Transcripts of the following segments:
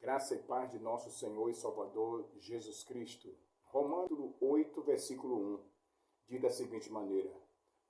Graça e paz de nosso Senhor e Salvador Jesus Cristo. Romanos 8, versículo 1, diz da seguinte maneira: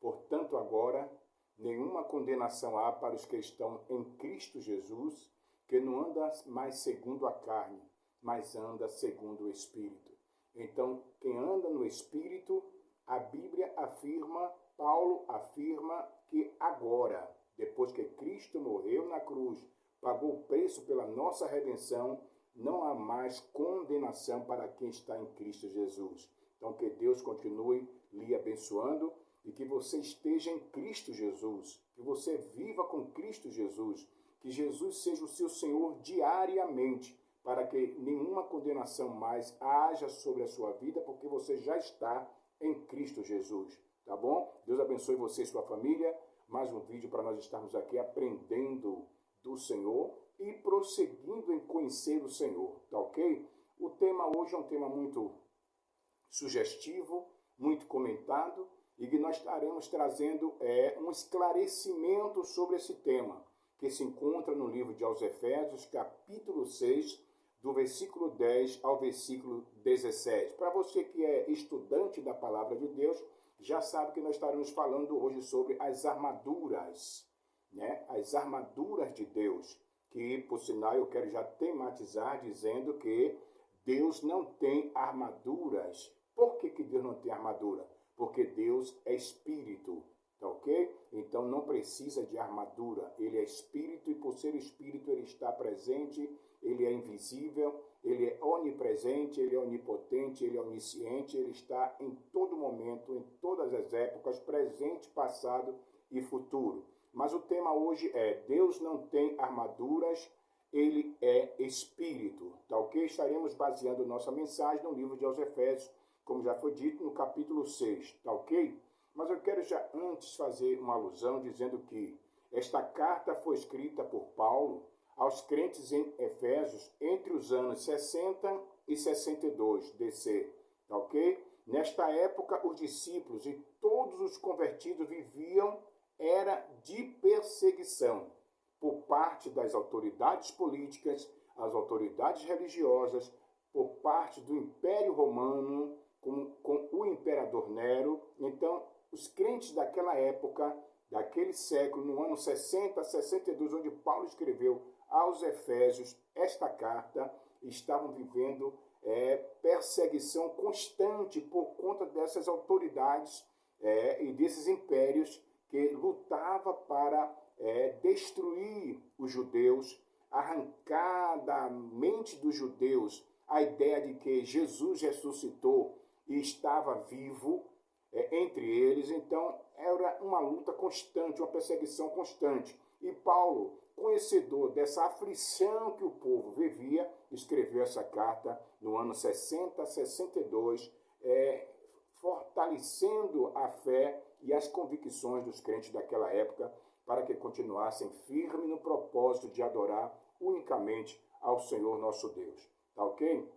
Portanto, agora, nenhuma condenação há para os que estão em Cristo Jesus, que não anda mais segundo a carne, mas anda segundo o Espírito. Então, quem anda no Espírito, a Bíblia afirma, Paulo afirma que agora, depois que Cristo morreu na cruz, pagou o preço pela nossa redenção, não há mais condenação para quem está em Cristo Jesus. Então, que Deus continue lhe abençoando e que você esteja em Cristo Jesus, que você viva com Cristo Jesus, que Jesus seja o seu Senhor diariamente, para que nenhuma condenação mais haja sobre a sua vida, porque você já está em Cristo Jesus, tá bom? Deus abençoe você e sua família. Mais um vídeo para nós estarmos aqui aprendendo do Senhor e prosseguindo em conhecer o Senhor, tá ok? O tema hoje é um tema muito sugestivo, muito comentado, e que nós estaremos trazendo um esclarecimento sobre esse tema, que se encontra no livro de aos Efésios, capítulo 6, do versículo 10 ao versículo 17. Para você que é estudante da Palavra de Deus, já sabe que nós estaremos falando hoje sobre as armaduras, né? As armaduras de Deus, que, por sinal, eu quero já tematizar dizendo que Deus não tem armaduras. Por que Deus não tem armadura? Porque Deus é espírito, tá ok? Então não precisa de armadura. Ele é espírito e por ser espírito ele está presente, ele é invisível, ele é onipresente, ele é onipotente, ele é onisciente, ele está em todo momento, em todas as épocas, presente, passado e futuro. Mas o tema hoje é: Deus não tem armaduras, ele é espírito, tá ok? Estaremos baseando nossa mensagem no livro de aos Efésios, como já foi dito, no capítulo 6, tá ok? Mas eu quero já antes fazer uma alusão dizendo que esta carta foi escrita por Paulo aos crentes em Efésios entre os anos 60 e 62 DC, tá ok? Nesta época, os discípulos e todos os convertidos viviam era de perseguição por parte das autoridades políticas, as autoridades religiosas, por parte do Império Romano, com o imperador Nero. Então, os crentes daquela época, daquele século, no ano 60, 62, onde Paulo escreveu aos Efésios esta carta, estavam vivendo perseguição constante por conta dessas autoridades e desses impérios que lutava para destruir os judeus, arrancar da mente dos judeus a ideia de que Jesus ressuscitou e estava vivo entre eles. Então, era uma luta constante, uma perseguição constante. E Paulo, conhecedor dessa aflição que o povo vivia, escreveu essa carta no ano 60, 62, fortalecendo a fé e as convicções dos crentes daquela época para que continuassem firmes no propósito de adorar unicamente ao Senhor nosso Deus. Tá ok?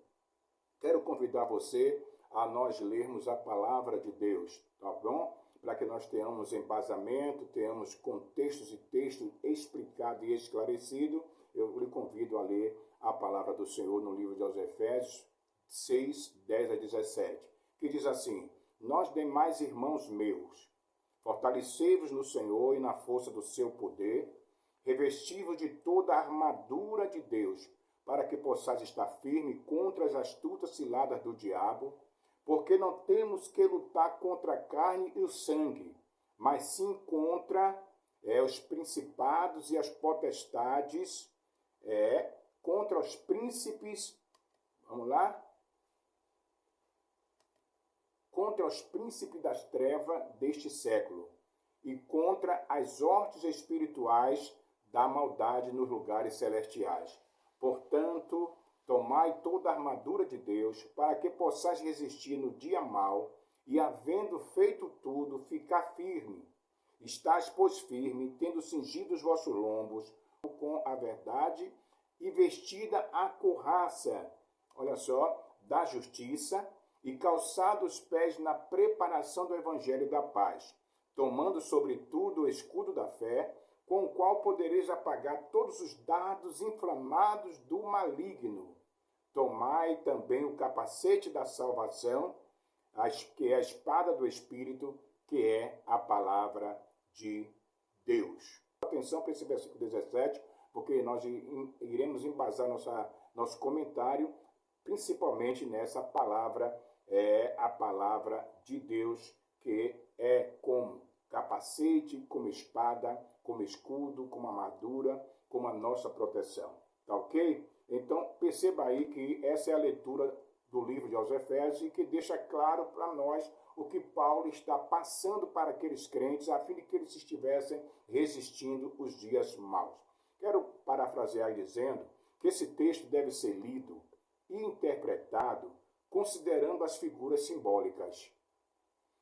Quero convidar você a nós lermos a palavra de Deus, tá bom? Para que nós tenhamos embasamento, tenhamos contextos e textos explicado e esclarecido, eu lhe convido a ler a palavra do Senhor no livro de aos Efésios 6, 10 a 17, que diz assim: Nós demais, irmãos meus, fortalecei-vos no Senhor e na força do seu poder, revesti-vos de toda a armadura de Deus, para que possais estar firme contra as astutas ciladas do diabo, porque não temos que lutar contra a carne e o sangue, mas sim contra os principados e as potestades, contra os príncipes, vamos lá? Contra os príncipes das trevas deste século e contra as hostes espirituais da maldade nos lugares celestiais. Portanto, tomai toda a armadura de Deus, para que possais resistir no dia mau, e havendo feito tudo, ficar firme. Estais, pois, firme, tendo cingido os vossos lombos com a verdade, e vestida a couraça, olha só, da justiça, e calçado os pés na preparação do evangelho da paz, tomando sobretudo o escudo da fé, com o qual podereis apagar todos os dardos inflamados do maligno. Tomai também o capacete da salvação, que é a espada do Espírito, que é a palavra de Deus. Atenção para esse versículo 17, porque nós iremos embasar nosso comentário, principalmente nessa palavra, a palavra de Deus, que é como capacete, como espada, como escudo, como armadura, como a nossa proteção. Tá ok? Então, perceba aí que essa é a leitura do livro de aos Efésios e que deixa claro para nós o que Paulo está passando para aqueles crentes, a fim de que eles estivessem resistindo os dias maus. Quero parafrasear dizendo que esse texto deve ser lido e interpretado considerando as figuras simbólicas.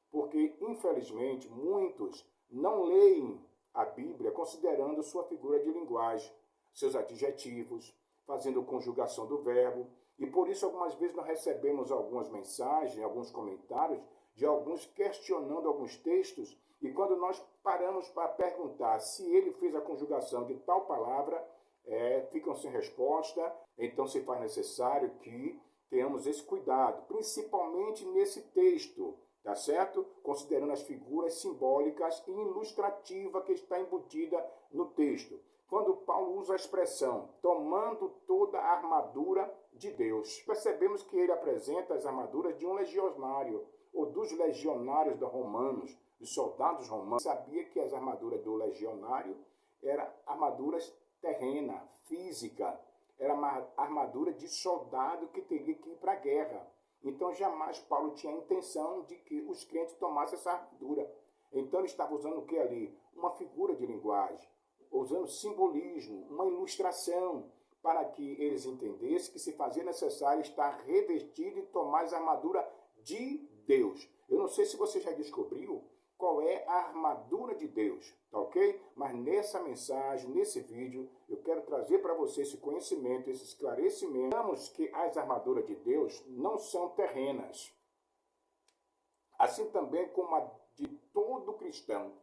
Porque, infelizmente, muitos não leem a Bíblia considerando sua figura de linguagem, seus adjetivos, fazendo conjugação do verbo. E por isso, algumas vezes, nós recebemos algumas mensagens, alguns comentários de alguns questionando alguns textos. E quando nós paramos para perguntar se ele fez a conjugação de tal palavra, ficam sem resposta. Então, se faz necessário que tenhamos esse cuidado, principalmente nesse texto, tá certo? Considerando as figuras simbólicas e ilustrativas que está embutida no texto. Quando Paulo usa a expressão, tomando toda a armadura de Deus, percebemos que ele apresenta as armaduras de um legionário, ou dos legionários romanos, dos soldados romanos. Sabia que as armaduras do legionário eram armaduras terrena, física, era uma armadura de soldado que teria que ir para a guerra. Então, jamais Paulo tinha a intenção de que os crentes tomassem essa armadura. Então, ele estava usando o que ali? Uma figura de linguagem, usando simbolismo, uma ilustração, para que eles entendessem que se fazia necessário estar revestido e tomar a armadura de Deus. Eu não sei se você já descobriu qual é a armadura de Deus, tá ok? Mas nessa mensagem, nesse vídeo, eu quero trazer para você esse conhecimento, esse esclarecimento. Sabemos que as armaduras de Deus não são terrenas, assim também como a de todo cristão.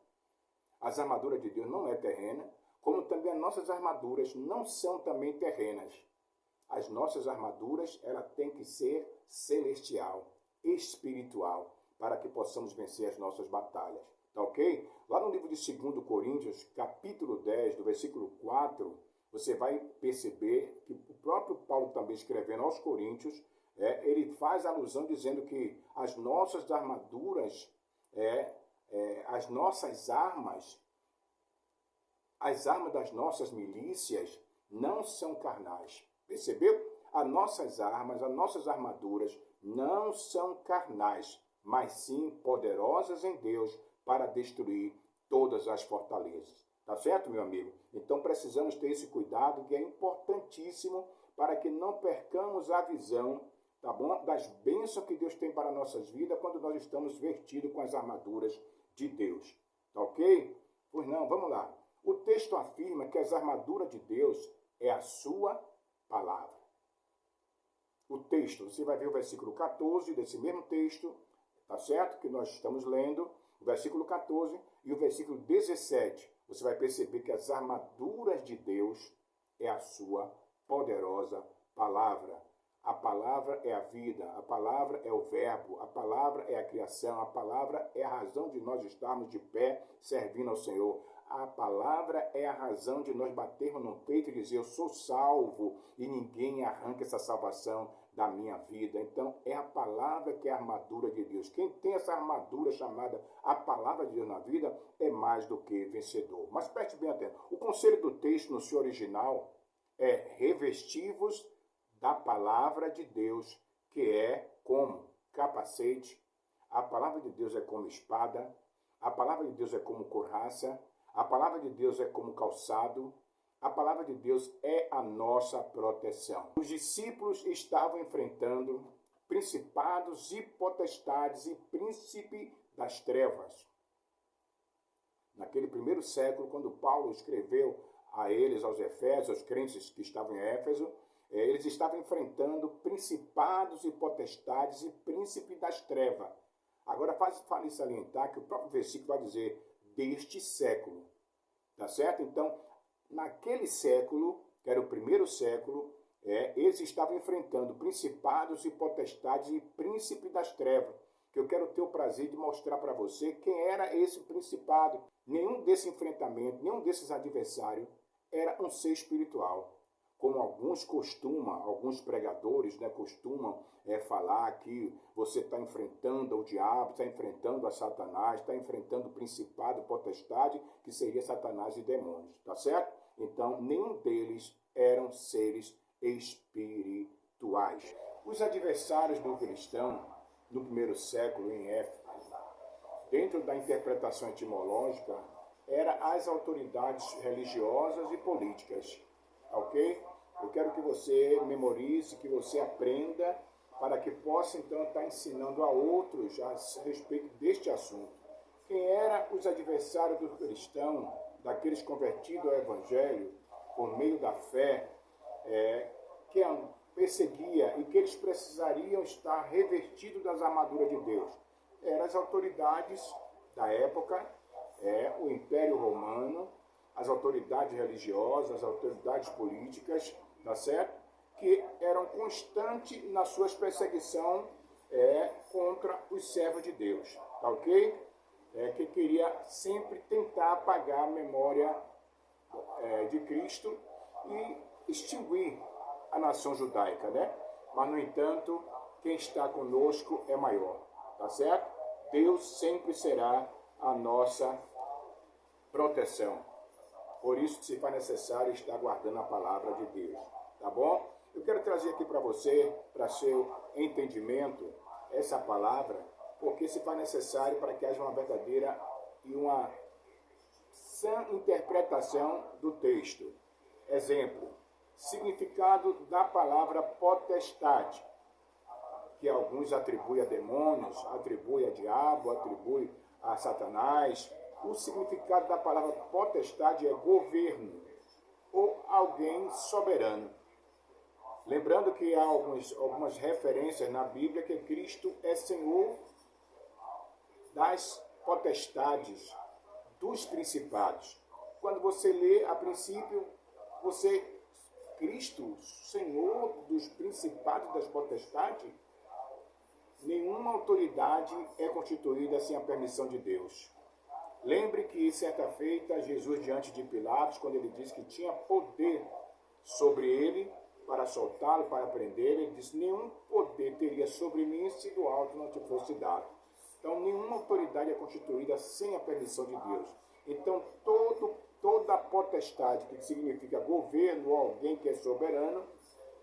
As armaduras de Deus não é terrena, como também as nossas armaduras não são também terrenas. As nossas armaduras, ela tem que ser celestial, espiritual, para que possamos vencer as nossas batalhas, tá ok? Lá no livro de 2 Coríntios, capítulo 10, do versículo 4, você vai perceber que o próprio Paulo também escrevendo aos Coríntios, ele faz alusão dizendo que as nossas armaduras, as nossas armas, as armas das nossas milícias não são carnais. Percebeu? As nossas armas, as nossas armaduras não são carnais, mas sim poderosas em Deus para destruir todas as fortalezas. Tá certo, meu amigo? Então precisamos ter esse cuidado que é importantíssimo para que não percamos a visão, tá bom? Das bênçãos que Deus tem para nossas vidas quando nós estamos vestidos com as armaduras de Deus. Tá ok? Pois não, vamos lá. O texto afirma que as armaduras de Deus é a sua palavra. O texto, você vai ver o versículo 14 desse mesmo texto, tá certo? Que nós estamos lendo, o versículo 14 e o versículo 17. Você vai perceber que as armaduras de Deus é a sua poderosa palavra. A palavra é a vida, a palavra é o verbo, a palavra é a criação, a palavra é a razão de nós estarmos de pé servindo ao Senhor. A palavra é a razão de nós batermos no peito e dizer, eu sou salvo e ninguém arranca essa salvação da minha vida. Então, é a palavra que é a armadura de Deus. Quem tem essa armadura chamada a palavra de Deus na vida é mais do que vencedor. Mas preste bem atenção. O conselho do texto no seu original é revestivos da palavra de Deus, que é como capacete. A palavra de Deus é como espada. A palavra de Deus é como couraça. A palavra de Deus é como calçado. A palavra de Deus é a nossa proteção. Os discípulos estavam enfrentando principados e potestades e príncipe das trevas. Naquele primeiro século, quando Paulo escreveu a eles, aos Efésios, aos crentes que estavam em Éfeso, eles estavam enfrentando principados e potestades e príncipe das trevas. Agora, vale salientar que o próprio versículo vai dizer deste século. tá certo? Então, naquele século, que era o primeiro século, eles estavam enfrentando principados e potestades e príncipe das trevas, que eu quero ter o prazer de mostrar para você quem era esse principado. Nenhum desse enfrentamento, nenhum desses adversários era um ser espiritual. Como alguns pregadores costumam falar que você está enfrentando o diabo, está enfrentando a Satanás, está enfrentando o principado, potestade, que seria Satanás e demônios, tá certo? Então, nenhum deles eram seres espirituais. Os adversários do cristão, no primeiro século, em Éfeso, dentro da interpretação etimológica, eram as autoridades religiosas e políticas, ok? Eu quero que você memorize, que você aprenda, para que possa, então, estar ensinando a outros a respeito deste assunto. Quem eram os adversários do cristão, daqueles convertidos ao Evangelho, por meio da fé, que perseguia e que eles precisariam estar revestidos das armaduras de Deus? Eram as autoridades da época, o Império Romano, as autoridades religiosas, as autoridades políticas, tá certo? Que eram constantes nas suas perseguições contra os servos de Deus, tá ok? Que queria sempre tentar apagar a memória de Cristo e extinguir a nação judaica, né? Mas, no entanto, quem está conosco é maior, tá certo? Deus sempre será a nossa proteção. Por isso, se for necessário, estar guardando a palavra de Deus, tá bom? Eu quero trazer aqui para você, para seu entendimento, essa palavra, porque se for necessário para que haja uma verdadeira e uma sã interpretação do texto. Exemplo, significado da palavra potestade, que alguns atribuem a demônios, atribuem a diabo, atribuem a Satanás. O significado da palavra potestade é governo ou alguém soberano. Lembrando que há algumas referências na Bíblia que Cristo é Senhor das potestades, dos principados. Quando você lê, a princípio, Cristo, Senhor dos principados das potestades, nenhuma autoridade é constituída sem a permissão de Deus. Lembre que, certa feita, Jesus, diante de Pilatos, quando ele disse que tinha poder sobre ele, para soltá-lo, para prender, ele disse: nenhum poder teria sobre mim se do alto não te fosse dado. Então, nenhuma autoridade é constituída sem a permissão de Deus. Então, toda a potestade, que significa governo ou alguém que é soberano,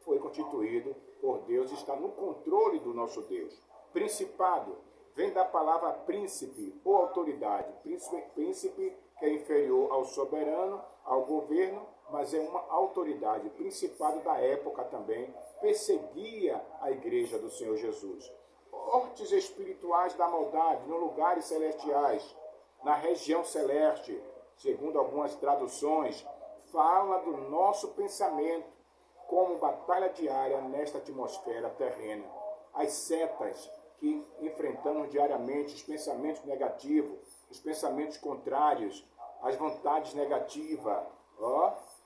foi constituído por Deus e está no controle do nosso Deus. Principado vem da palavra príncipe ou autoridade. Príncipe que é inferior ao soberano, ao governo, mas é uma autoridade. Principado da época também perseguia a igreja do Senhor Jesus. Hortes espirituais da maldade, nos lugares celestiais, na região celeste, segundo algumas traduções, fala do nosso pensamento como batalha diária nesta atmosfera terrena. As setas que enfrentamos diariamente, os pensamentos negativos, os pensamentos contrários, as vontades negativas,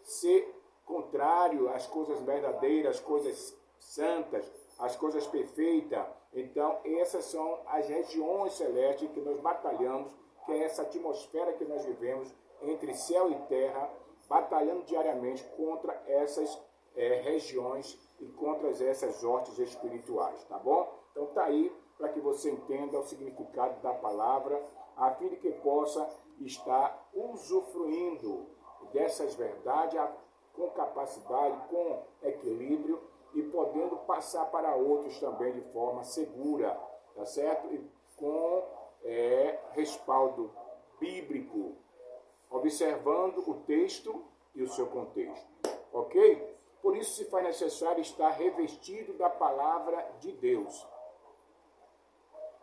ser contrário às coisas verdadeiras, às coisas santas, às coisas perfeitas. Então, essas são as regiões celestes que nós batalhamos, que é essa atmosfera que nós vivemos entre céu e terra, batalhando diariamente contra essas regiões e contra essas hortes espirituais, tá bom? Então, tá aí para que você entenda o significado da palavra, a fim de que possa estar usufruindo dessas verdades com capacidade, com equilíbrio e podendo passar para outros também de forma segura, tá certo? E com respaldo bíblico, observando o texto e o seu contexto, ok? Por isso se faz necessário estar revestido da palavra de Deus.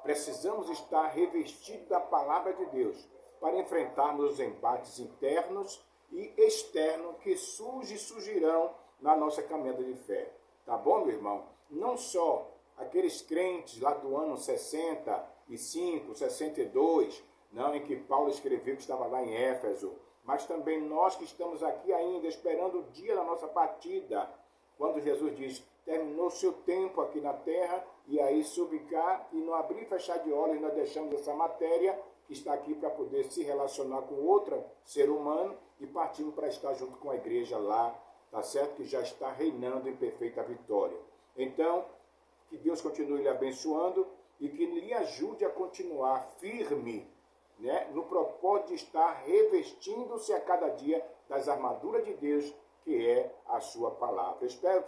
Precisamos estar revestidos da palavra de Deus para enfrentarmos os embates internos e externos que surgirão na nossa caminhada de fé. Tá bom, meu irmão? Não só aqueles crentes lá do ano 65, 62, não, em que Paulo escreveu que estava lá em Éfeso, mas também nós que estamos aqui ainda esperando o dia da nossa partida, quando Jesus diz, terminou seu tempo aqui na terra, e aí subir cá e no abrir e fechar de olhos nós deixamos essa matéria que está aqui para poder se relacionar com outro ser humano e partimos para estar junto com a igreja lá, tá certo? Que já está reinando em perfeita vitória. Então, que Deus continue lhe abençoando e que lhe ajude a continuar firme, né, no propósito de estar revestindo-se a cada dia das armaduras de Deus, que é a sua palavra. Eu espero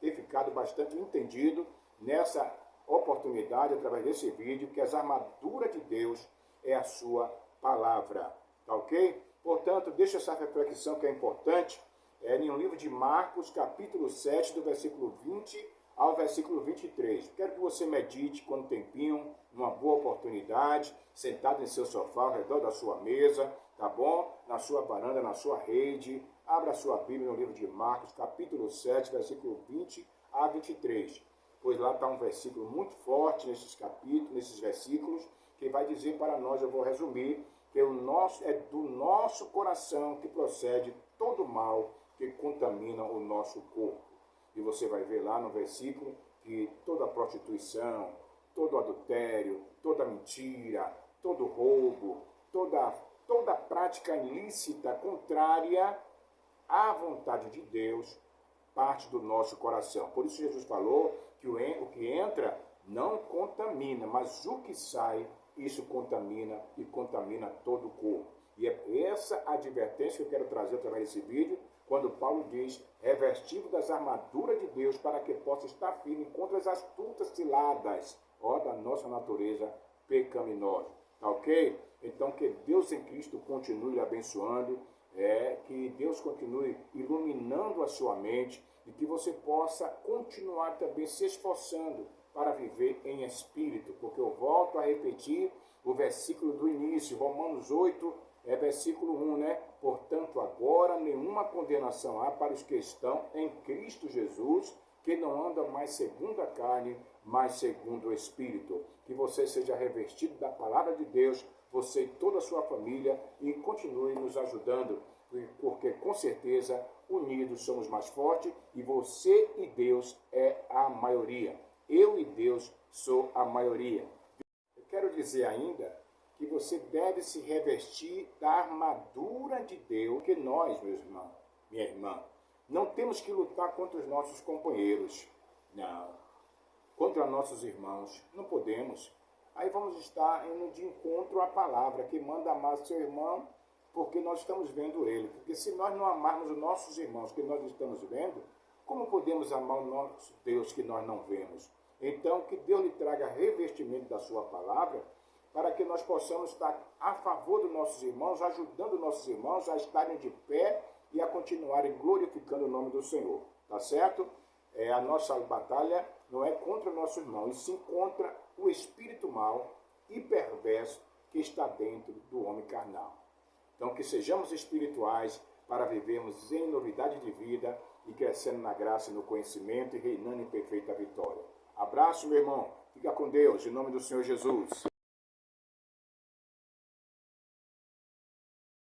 ter ficado bastante entendido nessa oportunidade, através desse vídeo, que as armaduras de Deus é a sua palavra, tá ok? Portanto, deixa essa reflexão que é importante, em um livro de Marcos, capítulo 7, do versículo 20 ao versículo 23. Quero que você medite com um tempinho, numa boa oportunidade, sentado em seu sofá, ao redor da sua mesa, tá bom? Na sua varanda, na sua rede. Abra a sua Bíblia no livro de Marcos, capítulo 7, versículo 20 a 23. Pois lá está um versículo muito forte nesses capítulos, nesses versículos, que vai dizer para nós, eu vou resumir, que é do nosso coração que procede todo mal que contamina o nosso corpo. E você vai ver lá no versículo que toda prostituição, todo adultério, toda mentira, todo roubo, toda prática ilícita contrária à vontade de Deus parte do nosso coração. Por isso Jesus falou que o que entra não contamina, mas o que sai, isso contamina e contamina todo o corpo. E é essa advertência que eu quero trazer através desse vídeo, quando Paulo diz, revestido das armaduras de Deus para que possa estar firme contra as astutas ciladas, da nossa natureza pecaminosa. Tá ok? Então que Deus em Cristo continue lhe abençoando, que Deus continue iluminando a sua mente e que você possa continuar também se esforçando para viver em espírito, porque eu volto a repetir o versículo do início, Romanos 8, versículo 1, né? Portanto, agora nenhuma condenação há para os que estão em Cristo Jesus, que não andam mais segundo a carne, mas segundo o Espírito. Que você seja revestido da palavra de Deus, você e toda a sua família, e continue nos ajudando, porque com certeza unidos somos mais fortes, e você e Deus é a maioria. Eu e Deus sou a maioria. Eu quero dizer ainda que você deve se revestir da armadura de Deus, que nós, meu irmão, minha irmã, não temos que lutar contra os nossos companheiros, não, contra nossos irmãos, não podemos. Aí vamos estar indo de encontro à palavra, que manda amar seu irmão, porque nós estamos vendo ele. Porque se nós não amarmos os nossos irmãos que nós estamos vendo, como podemos amar o nosso Deus que nós não vemos? Então, que Deus lhe traga revestimento da sua palavra, para que nós possamos estar a favor dos nossos irmãos, ajudando nossos irmãos a estarem de pé e a continuarem glorificando o nome do Senhor. Tá certo? A nossa batalha não é contra o nosso irmão, e sim contra o espírito mau e perverso que está dentro do homem carnal. Então, que sejamos espirituais para vivermos em novidade de vida e crescendo na graça e no conhecimento e reinando em perfeita vitória. Abraço, meu irmão. Fica com Deus, em nome do Senhor Jesus.